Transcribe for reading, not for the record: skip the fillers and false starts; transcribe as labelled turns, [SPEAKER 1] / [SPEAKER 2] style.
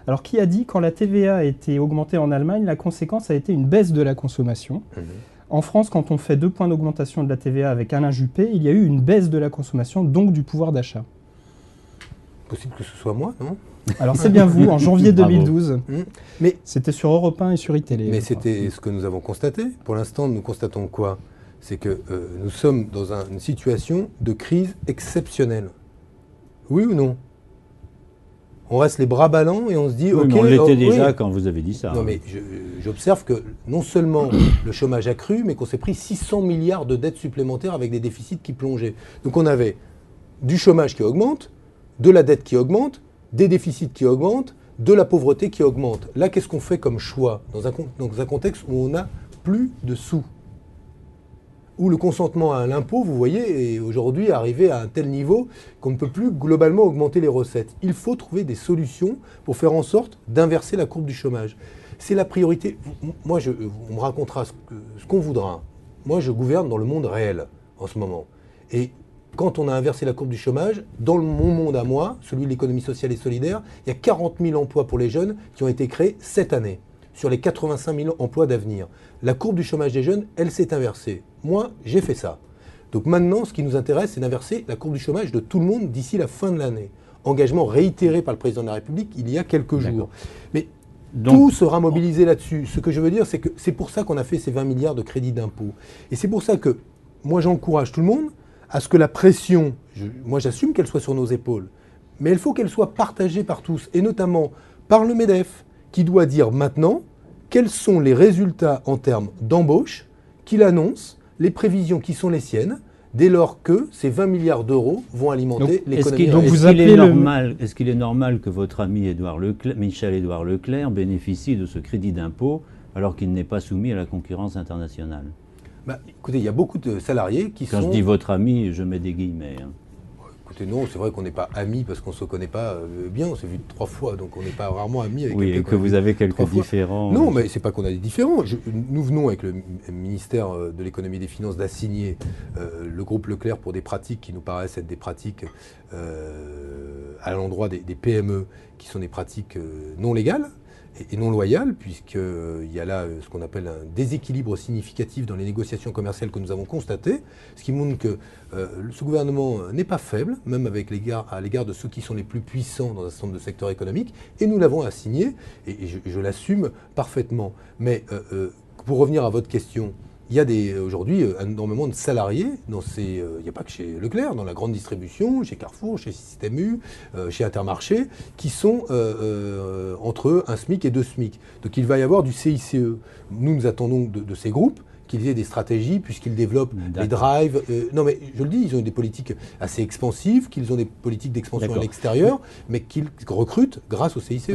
[SPEAKER 1] Alors, qui a dit quand la TVA a été augmentée en Allemagne, la conséquence a été une baisse de la consommation. En France, quand on fait 2 points d'augmentation de la TVA avec Alain Juppé, il y a eu une baisse de la consommation, donc du pouvoir d'achat.
[SPEAKER 2] Possible que ce soit moi, non?
[SPEAKER 1] Alors c'est bien vous, en janvier 2012.
[SPEAKER 2] Mais
[SPEAKER 1] c'était sur Europe 1 et sur iTélé.
[SPEAKER 2] Mais c'était ce que nous avons constaté. Pour l'instant, nous constatons quoi? C'est que nous sommes dans une situation de crise exceptionnelle. Oui ou non? On reste les bras ballants et on se dit...
[SPEAKER 3] Oui,
[SPEAKER 2] ok,
[SPEAKER 3] mais on l'était déjà
[SPEAKER 2] oui.
[SPEAKER 3] quand vous avez dit ça.
[SPEAKER 2] Non, mais j'observe que non seulement le chômage a cru, mais qu'on s'est pris 600 milliards de dettes supplémentaires avec des déficits qui plongeaient. Donc on avait du chômage qui augmente, de la dette qui augmente, des déficits qui augmentent, de la pauvreté qui augmente. Là, qu'est-ce qu'on fait comme choix dans un contexte où on n'a plus de sous? Où le consentement à l'impôt, vous voyez, est aujourd'hui arrivé à un tel niveau qu'on ne peut plus globalement augmenter les recettes. Il faut trouver des solutions pour faire en sorte d'inverser la courbe du chômage. C'est la priorité. Moi, on me racontera ce qu'on voudra. Moi, je gouverne dans le monde réel en ce moment. Et quand on a inversé la courbe du chômage, dans mon monde à moi, celui de l'économie sociale et solidaire, il y a 40 000 emplois pour les jeunes qui ont été créés cette année, sur les 85 000 emplois d'avenir. La courbe du chômage des jeunes, elle s'est inversée. Moi, j'ai fait ça. Donc maintenant, ce qui nous intéresse, c'est d'inverser la courbe du chômage de tout le monde d'ici la fin de l'année. Engagement réitéré par le président de la République il y a quelques jours. Mais tout sera mobilisé là-dessus. Ce que je veux dire, c'est que c'est pour ça qu'on a fait ces 20 milliards de crédits d'impôt. Et c'est pour ça que moi, j'encourage tout le monde à ce que la pression, moi j'assume qu'elle soit sur nos épaules, mais il faut qu'elle soit partagée par tous, et notamment par le MEDEF, qui doit dire maintenant quels sont les résultats en termes d'embauche qu'il annonce, les prévisions qui sont les siennes, dès lors que ces 20 milliards d'euros vont alimenter l'économie.
[SPEAKER 3] Est-ce qu'il est normal que votre ami Michel-Édouard Leclerc bénéficie de ce crédit d'impôt alors qu'il n'est pas soumis à la concurrence internationale?
[SPEAKER 2] Écoutez, il y a beaucoup de salariés qui sont...
[SPEAKER 3] Quand je dis votre ami, je mets des guillemets.
[SPEAKER 2] Écoutez, non, c'est vrai qu'on n'est pas amis parce qu'on ne se connaît pas bien, on s'est vu 3 fois, donc on n'est pas rarement amis avec
[SPEAKER 3] quelqu'un. Oui, et que vous avez quelques différends.
[SPEAKER 2] Non, mais c'est pas qu'on a des différends. Nous venons avec le ministère de l'économie et des finances d'assigner le groupe Leclerc pour des pratiques qui nous paraissent être des pratiques à l'endroit des PME, qui sont des pratiques non légales et non loyales, puisqu'il y a là ce qu'on appelle un déséquilibre significatif dans les négociations commerciales que nous avons constaté, ce qui montre que ce gouvernement n'est pas faible, même à l'égard de ceux qui sont les plus puissants dans un certain nombre de secteurs économiques, et nous l'avons assigné, et je l'assume parfaitement. Mais pour revenir à votre question, il y a aujourd'hui énormément de salariés, il n'y a pas que chez Leclerc, dans la grande distribution, chez Carrefour, chez Système U, chez Intermarché, qui sont entre un SMIC et 2 SMIC. Donc il va y avoir du CICE. Nous attendons de ces groupes qu'ils aient des stratégies, puisqu'ils développent les drives. Non mais je le dis, ils ont des politiques assez expansives, qu'ils ont des politiques d'expansion à l'extérieur, mais qu'ils recrutent grâce au CICE.